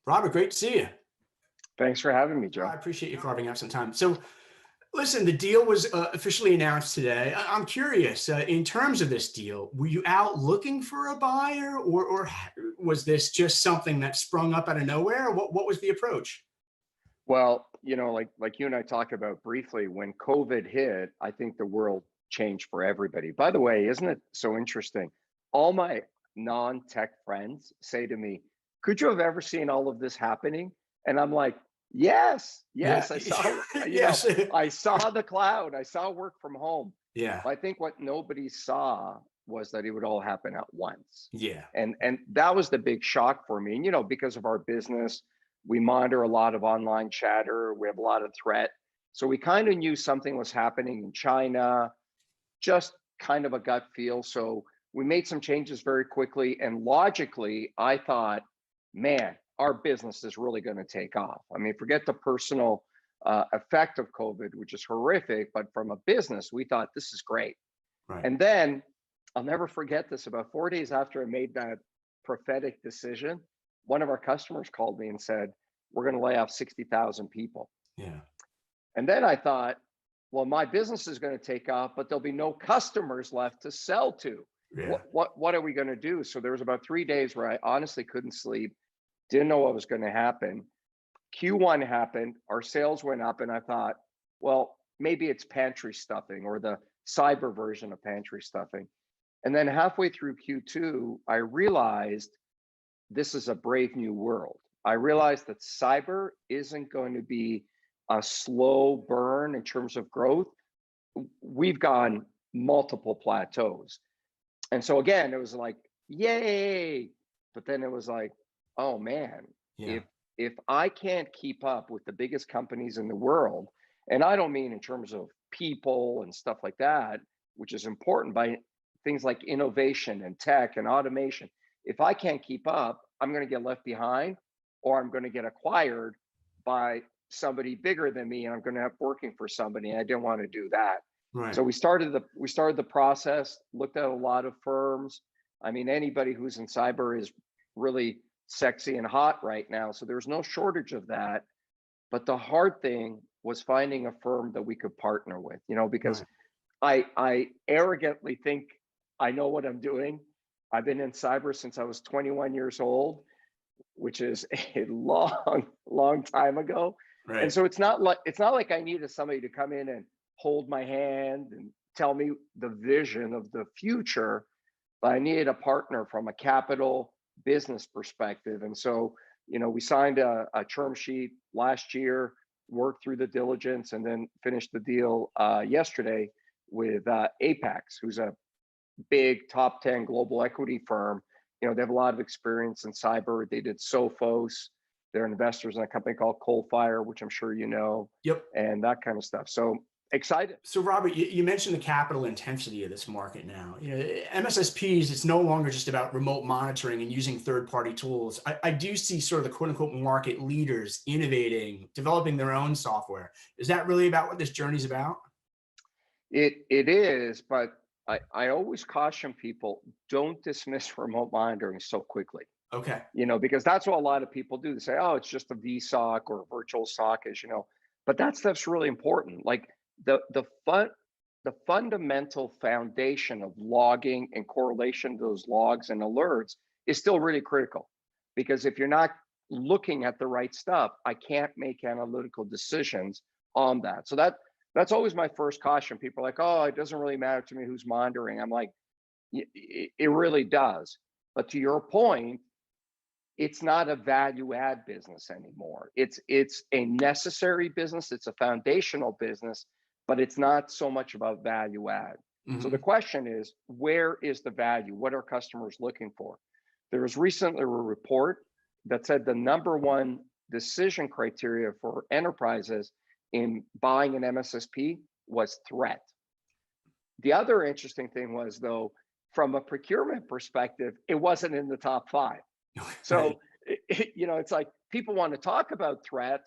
Robert, great to see you. Thanks for having me, I Joe. appreciate you carving out some time. So, listen, the deal was officially announced today. I'm curious, in terms of this deal, were you out looking for a buyer, or was this just something that sprung up out of nowhere? What was the approach? Well, like you and I talked about briefly, when COVID hit, I think the world changed for everybody. By the way, isn't it so interesting? All my non-tech friends say to me, "Could you have ever seen all of this happening?" And I'm like, "Yes, Yeah, yes, I saw, yes, I saw the cloud, I saw work from home." yeah, I think what nobody saw was that it would all happen at once. yeah, And that was the big shock for me. And because of our business, we monitor a lot of online chatter, we have a lot of threat. So we kind of knew something was happening in China, just kind of a gut feel. So we made some changes very quickly. And logically, I thought, man, our business is really going to take off. I mean, forget the personal effect of COVID, which is horrific, but from a business, we thought this is great. right. And then I'll never forget this. About 4 days after I made that prophetic decision, one of our customers called me and said, "We're going to lay off 60,000 people." Yeah, And then I thought, well, my business is going to take off, but there'll be no customers left to sell to. yeah, What are we going to do? So there was about 3 days where I honestly couldn't sleep, didn't know what was going to happen. Q1 happened, our sales went up, and I thought, well, maybe it's pantry stuffing or the cyber version of pantry stuffing. And then halfway through Q2, I realized this is a brave new world. I realized that cyber isn't going to be a slow burn in terms of growth. We've gone multiple plateaus. And so again, it was like, yay. But then it was like, oh man, yeah, if I can't keep up with the biggest companies in the world, and I don't mean in terms of people and stuff like that, which is important, by things like innovation and tech and automation. If I can't keep up, I'm going to get left behind, or I'm going to get acquired by somebody bigger than me, and I'm going to have working for somebody. And I didn't want to do that. right. So we started the process, looked at a lot of firms. I mean, anybody who's in cyber is really sexy and hot right now. So there's no shortage of that. But the hard thing was finding a firm that we could partner with, because Right. I arrogantly think I know what I'm doing. I've been in cyber since I was 21 years old, which is a long, long time ago. And Right. so it's not like I needed somebody to come in and hold my hand and tell me the vision of the future, but I needed a partner from a capital business perspective. And so, we signed a term sheet last year, worked through the diligence, and then finished the deal yesterday with Apax, who's a big top 10 global equity firm. They have a lot of experience in cyber. They did Sophos. They're investors in a company called Coalfire, which I'm sure you know, Yep. and that kind of stuff. So excited. So, Robert, you mentioned the capital intensity of this market now. MSSPs, it's no longer just about remote monitoring and using third-party tools. I do see sort of the quote-unquote market leaders innovating, developing their own software. Is that really about what this journey's about? It is, but I always caution people, don't dismiss remote monitoring so quickly. Okay. Because that's what a lot of people do. They say, oh, it's just a VSOC or a virtual SOC, but that stuff's really important. Like the fundamental foundation of logging and correlation to those logs and alerts is still really critical. Because if you're not looking at the right stuff, I can't make analytical decisions on that. So that's always my first caution. People are like, oh, it doesn't really matter to me who's monitoring. I'm like, it really does. But to your point, it's not a value add business anymore. It's a necessary business. It's a foundational business, but it's not so much about value add. So the Hmm. question is, where is the value? What are customers looking for? There was recently a report that said the number one decision criteria for enterprises in buying an MSSP was threat. The other interesting thing was, though, from a procurement perspective, it wasn't in the top five. Right. So, it's like people want to talk about threat,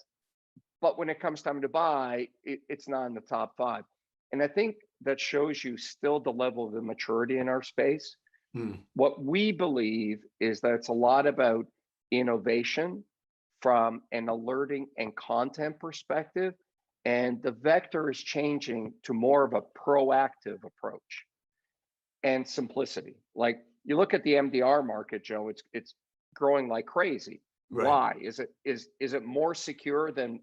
but when it comes time to buy, it's not in the top five. And I think that shows you still the level of the maturity in our space. Hmm. What we believe is that it's a lot about innovation from an alerting and content perspective, and the vector is changing to more of a proactive approach and simplicity. Like you look at the MDR market, Joe, it's growing like crazy. Right. Why? Is it more secure than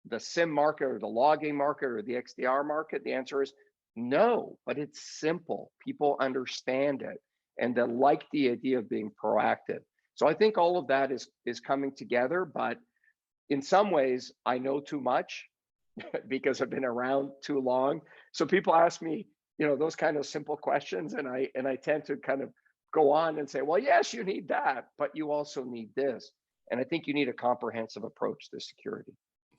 the SIM market or the logging market or the XDR market? The answer is no, but it's simple. People understand it and they like the idea of being proactive. So I think all of that is coming together, but in some ways I know too much because I've been around too long. So people ask me, those kind of simple questions, and I tend to kind of go on and say, well, yes, you need that, but you also need this. And I think you need a comprehensive approach to security.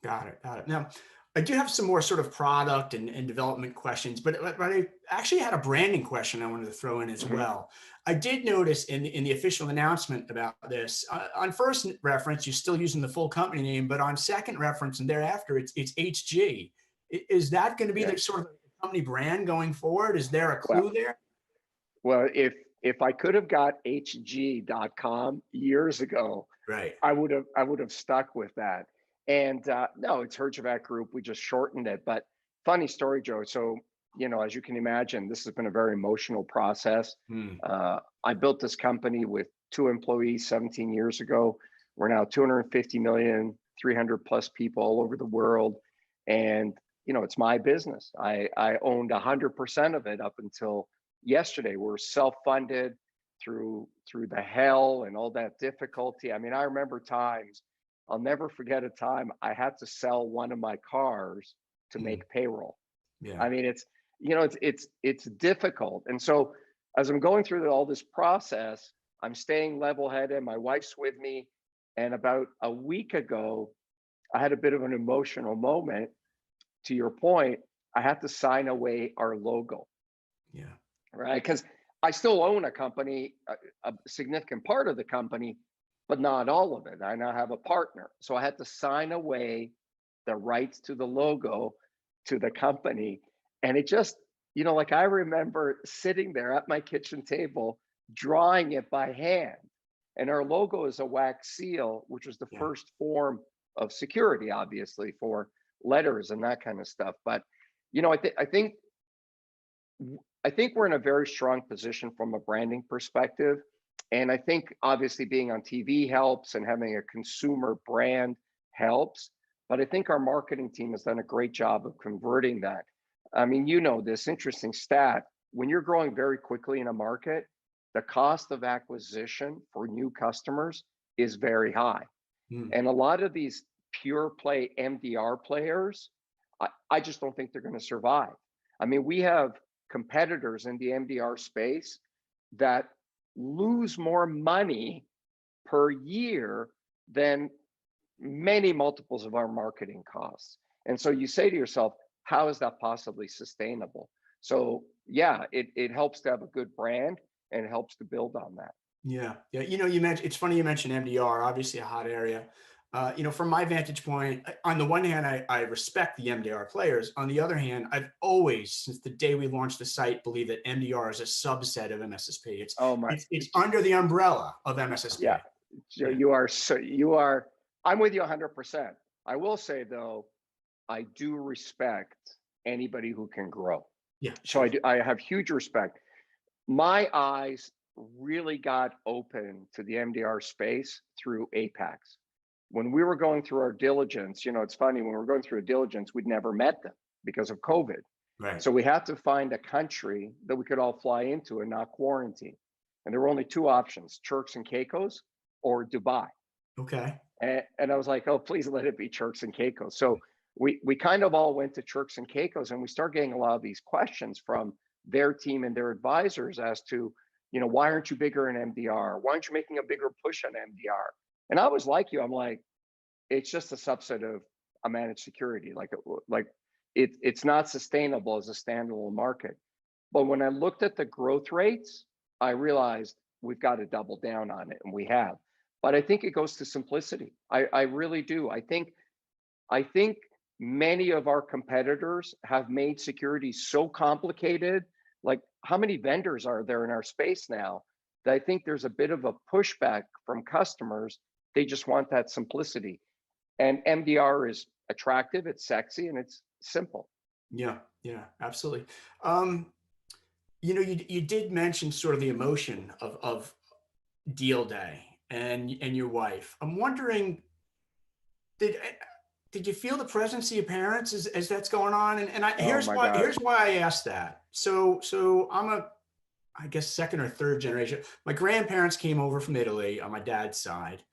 Got it. Got it. Now, I do have some more sort of product and development questions, but I actually had a branding question I wanted to throw in as well. I did notice in the official announcement about this, on first reference, you're still using the full company name, but on second reference and thereafter, it's HG. Is that going to be the sort of company brand going forward? Is there a clue there? Well, if I could have got hg.com years ago, right, I would have stuck with that. And no, it's Herjavec Group. We just shortened it. But funny story, Joe. So, as you can imagine, this has been a very emotional process. I built this company with 2 employees 17 years ago. We're now 250 million, 300 plus people all over the world. And, it's my business. I owned 100% of it up until yesterday. We're self-funded through the hell and all that difficulty. I mean, I remember times, I'll never forget a time I had to sell one of my cars to make payroll. Yeah. I mean, it's difficult. And so as I'm going through all this process, I'm staying level-headed. My wife's with me. And about a week ago, I had a bit of an emotional moment. To your point, I had to sign away our logo. Yeah. Right. Because I still own a company, a significant part of the company, but not all of it. I now have a partner. So I had to sign away the rights to the logo to the company. And it just, like I remember sitting there at my kitchen table, drawing it by hand. And our logo is a wax seal, which was the first form of security, obviously, for letters and that kind of stuff. But, I think we're in a very strong position from a branding perspective. And I think obviously being on TV helps and having a consumer brand helps. But I think our marketing team has done a great job of converting that. I mean, this interesting stat, when you're growing very quickly in a market, the cost of acquisition for new customers is very high. And a lot of these pure play MDR players, I just don't think they're going to survive. I mean, we have competitors in the MDR space that lose more money per year than many multiples of our marketing costs. And so you say to yourself, how is that possibly sustainable? So yeah, it helps to have a good brand and it helps to build on that. Yeah. You mentioned, it's funny you mentioned MDR, obviously a hot area. From my vantage point, on the one hand, I respect the MDR players. On the other hand, I've always, since the day we launched the site, believed that MDR is a subset of MSSP. It's under the umbrella of MSSP. Yeah, I'm with you 100%. I will say though, I do respect anybody who can grow. Yeah. So I have huge respect. My eyes really got open to the MDR space through Apax. When we were going through our diligence, it's funny, when we were going through a diligence, we'd never met them because of COVID. Right. So we had to find a country that we could all fly into and not quarantine. And there were only 2 options, Turks and Caicos or Dubai. Okay. And I was like, oh, please let it be Turks and Caicos. So we kind of all went to Turks and Caicos, and we started getting a lot of these questions from their team and their advisors as to, why aren't you bigger in MDR? Why aren't you making a bigger push on MDR? And I was like you, I'm like, it's just a subset of a managed security. It's not sustainable as a standalone market. But when I looked at the growth rates, I realized we've got to double down on it, and we have. But I think it goes to simplicity. I really do. I think many of our competitors have made security so complicated. Like, how many vendors are there in our space now? That I think there's a bit of a pushback from customers They just want that simplicity. And MDR is attractive, it's sexy, and it's simple. Yeah, yeah, absolutely. Um, you did mention sort of the emotion of deal day and your wife. I'm wondering, did did you feel the presence of your parents as that's going on? And Oh my God. here's why I asked that. So I'm a, I guess, second or third generation. My grandparents came over from Italy on my dad's side.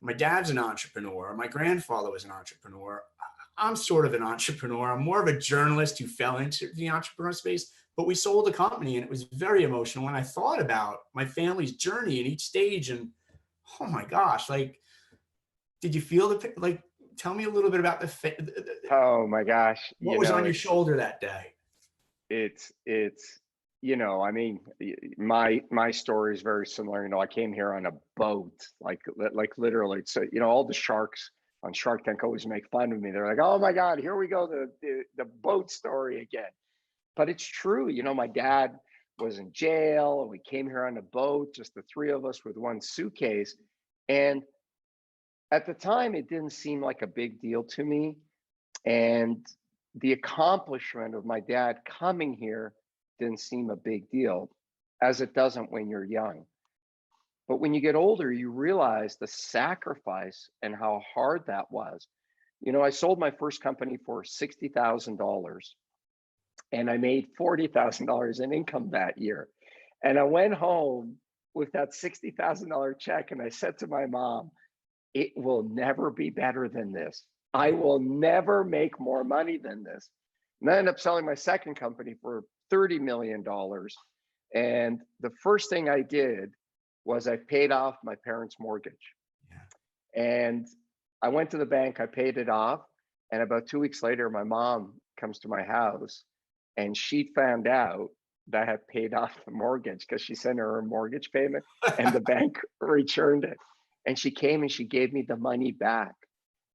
My dad's an entrepreneur. My grandfather was an entrepreneur. I'm sort of an entrepreneur. I'm more of a journalist who fell into the entrepreneur space, but we sold a company and it was very emotional. When I thought about my family's journey in each stage and oh my gosh, like, did you feel like, tell me a little bit about Oh my gosh. what was on your shoulder that day? It's I mean, my story is very similar. I came here on a boat, like literally. So all the sharks on Shark Tank always make fun of me. They're like, "Oh my God, here we go, the boat story again." But it's true. My dad was in jail, and we came here on a boat, just the three of us with one suitcase. And at the time, it didn't seem like a big deal to me. And the accomplishment of my dad coming here didn't seem a big deal, as it doesn't when you're young. But when you get older, you realize the sacrifice and how hard that was. I sold my first company for $60,000 and I made $40,000 in income that year. And I went home with that $60,000 check and I said to my mom, it will never be better than this. I will never make more money than this. And I ended up selling my second company for $30 million. And the first thing I did was I paid off my parents' mortgage. Yeah. And I went to the bank, I paid it off. And about 2 weeks later, my mom comes to my house and she found out that I had paid off the mortgage because she sent her a mortgage payment and the bank returned it. And she came and she gave me the money back.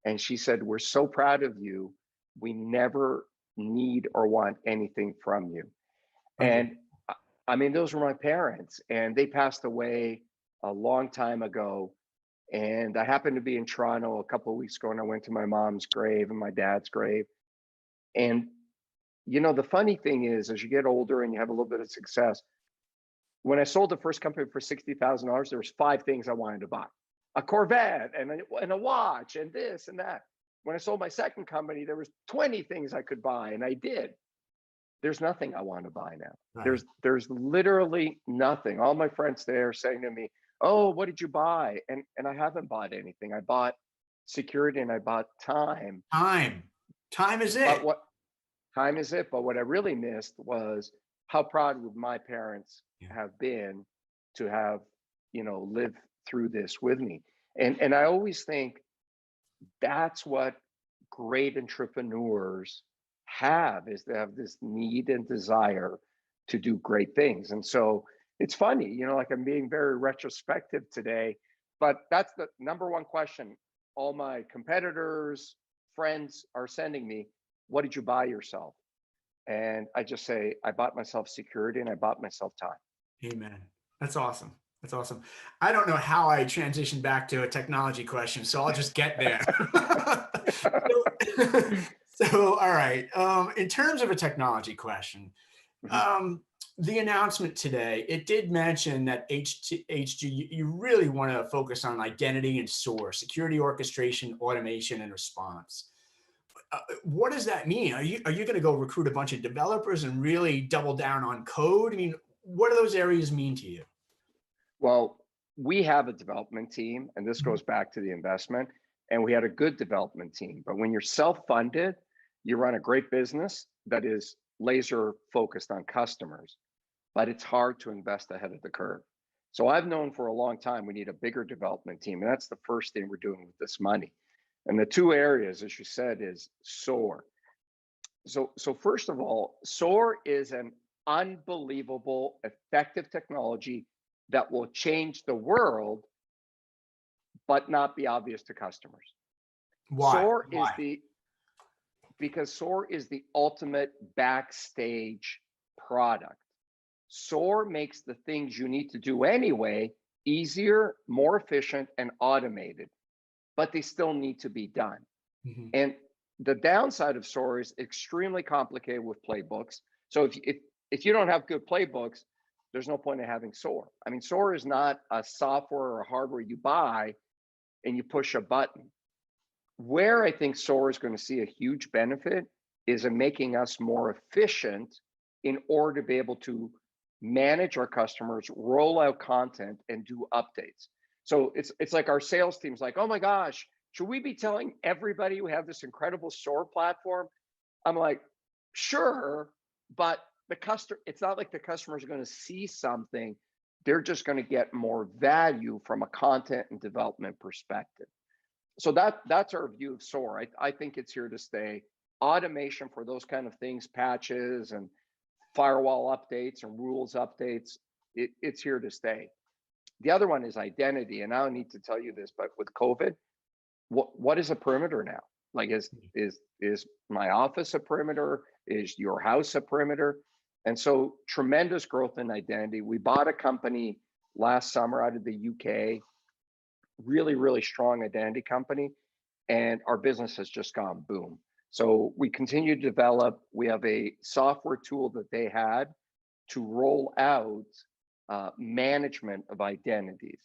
And she said, we're so proud of you. We never need or want anything from you. And I mean, those were my parents and they passed away a long time ago. And I happened to be in Toronto a couple of weeks ago and I went to my mom's grave and my dad's grave. And, the funny thing is, as you get older and you have a little bit of success, when I sold the first company for $60,000, there was 5 things I wanted to buy. A Corvette and a watch and this and that. When I sold my second company, there was 20 things I could buy and I did. There's nothing I want to buy now. Right. There's literally nothing. All my friends there are saying to me, "Oh, what did you buy?" And I haven't bought anything. I bought security and I bought time. Time is it. But what time is it? But what I really missed was how proud would my parents have been to have, lived through this with me. And I always think that's what great entrepreneurs is they have this need and desire to do great things. And so it's funny, like I'm being very retrospective today, but that's the number one question all my competitors, friends are sending me. What did you buy yourself? And I just say, I bought myself security and I bought myself time. Amen. That's awesome. That's awesome. I don't know how I transitioned back to a technology question, so I'll just get there. So, all right. In terms of a technology question, the announcement today, it did mention that HG, you really want to focus on identity and SOAR, security orchestration, automation, and response. What does that mean? Are you going to go recruit a bunch of developers and really double down on code? I mean, what do those areas mean to you? Well, we have a development team, and this goes back to the investment, and we had a good development team. But when you're self-funded, you run a great business that is laser focused on customers, but it's hard to invest ahead of the curve. So I've known for a long time we need a bigger development team, and that's the first thing we're doing with this money. And the 2 areas, as you said, is SOAR. So first of all, SOAR is an unbelievable, effective technology that will change the world, but not be obvious to customers. Why? Because SOAR is the ultimate backstage product. SOAR makes the things you need to do anyway easier, more efficient, and automated. but they still need to be done. Mhm. And the downside of SOAR is extremely complicated with playbooks. So if you don't have good playbooks, there's no point in having SOAR. I mean, SOAR is not a software or a hardware you buy and you push a button. Where I think SOAR is going to see a huge benefit is in making us more efficient in order to be able to manage our customers, roll out content, and do updates. So it's like our sales team's like, oh my gosh, should we be telling everybody we have this incredible SOAR platform? I'm like, sure, but the customer, it's not like the customers are going to see something. They're just going to get more value from a content and development perspective. So that's our view of SOAR. I think it's here to stay. Automation for those kind of things, patches and firewall updates and rules updates, it's here to stay. The other one is identity, and I don't need to tell you this, but with COVID, what is a perimeter now? Like, is my office a perimeter? Is your house a perimeter? And so tremendous growth in identity. We bought a company last summer out of the UK, really, really strong identity company, and our business has just gone boom. So we continue to develop. We have a software tool that they had to roll out management of identities.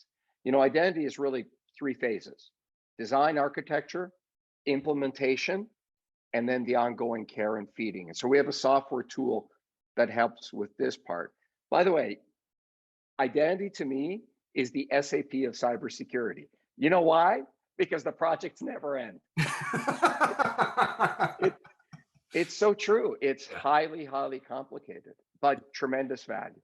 You know, identity is really three phases: design, architecture, implementation, and then the ongoing care and feeding. And so we have a software tool that helps with this part. By the way, identity to me is the SAP of cybersecurity. You know why? Because the projects never end. It's so true. It's highly, highly complicated, but tremendous value.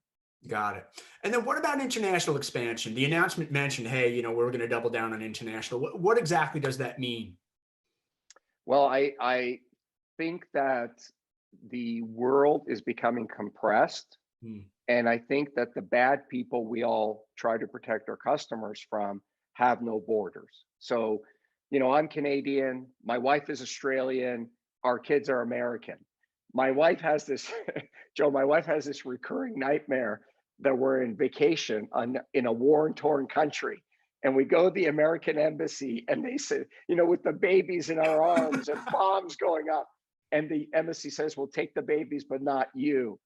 Got it. And then what about international expansion? The announcement mentioned, hey, we're going to double down on international. What exactly does that mean? Well, I think that the world is becoming compressed. And I think that the bad people we all try to protect our customers from have no borders. So, I'm Canadian, my wife is Australian, our kids are American. My wife has this, Joe, my wife has this recurring nightmare that we're in vacation in a war-torn country. And we go to the American embassy and they say, with the babies in our arms and bombs going up. And the embassy says, we'll take the babies, but not you.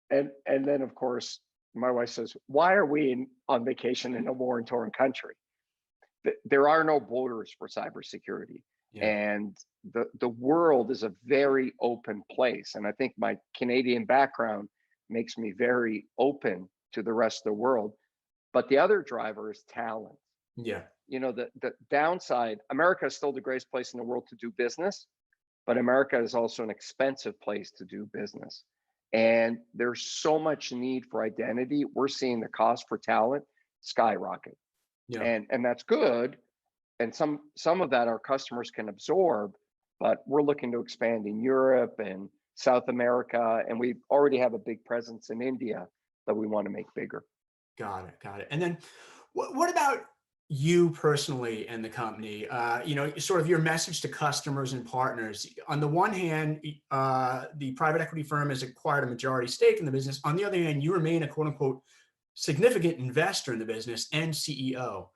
And then, of course, my wife says, why are we on vacation in a war-torn country? There are no borders for cybersecurity. Yeah. And the world is a very open place. And I think my Canadian background makes me very open to the rest of the world. But the other driver is talent. Yeah. The downside, America is still the greatest place in the world to do business, but America is also an expensive place to do business. And there's so much need for identity. We're seeing the cost for talent skyrocket. Yeah. And that's good. And some of that our customers can absorb, but we're looking to expand in Europe and South America. And we already have a big presence in India that we want to make bigger. Got it. And then what about you personally and the company? Sort of your message to customers and partners. On the one hand, the private equity firm has acquired a majority stake in the business. On the other hand, you remain a quote unquote significant investor in the business and CEO.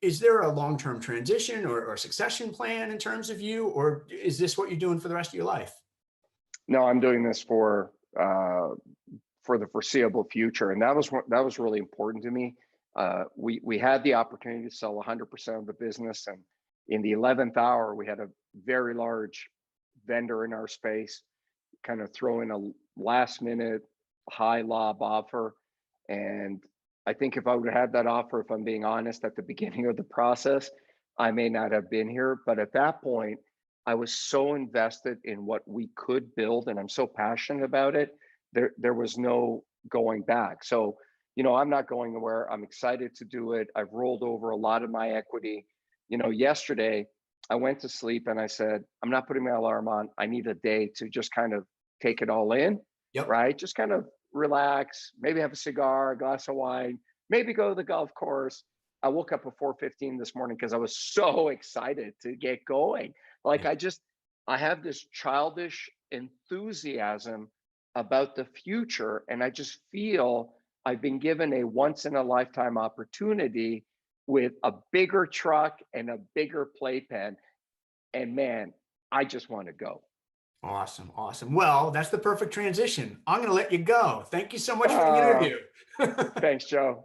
Is there a long-term transition or succession plan in terms of you, or is this what you're doing for the rest of your life? No, I'm doing this for the foreseeable future, and that was really important to me. We had the opportunity to sell 100% of the business, and in the 11th hour, we had a very large vendor in our space kind of throw in a last-minute high lob offer. And I think if I would have had that offer, if I'm being honest, at the beginning of the process, I may not have been here. But at that point, I was so invested in what we could build, and I'm so passionate about it. There was no going back. So, I'm not going anywhere. I'm excited to do it. I've rolled over a lot of my equity. Yesterday I went to sleep and I said, I'm not putting my alarm on. I need a day to just kind of take it all in. Yep. Right? Just kind of relax, maybe have a cigar, a glass of wine, maybe go to the golf course. I woke up at 4:15 this morning because I was so excited to get going. Like, I have this childish enthusiasm about the future. And I just feel I've been given a once in a lifetime opportunity with a bigger truck and a bigger playpen. And man, I just want to go. Awesome. Awesome. Well, that's the perfect transition. I'm going to let you go. Thank you so much for the Uh, interview. Thanks, Joe.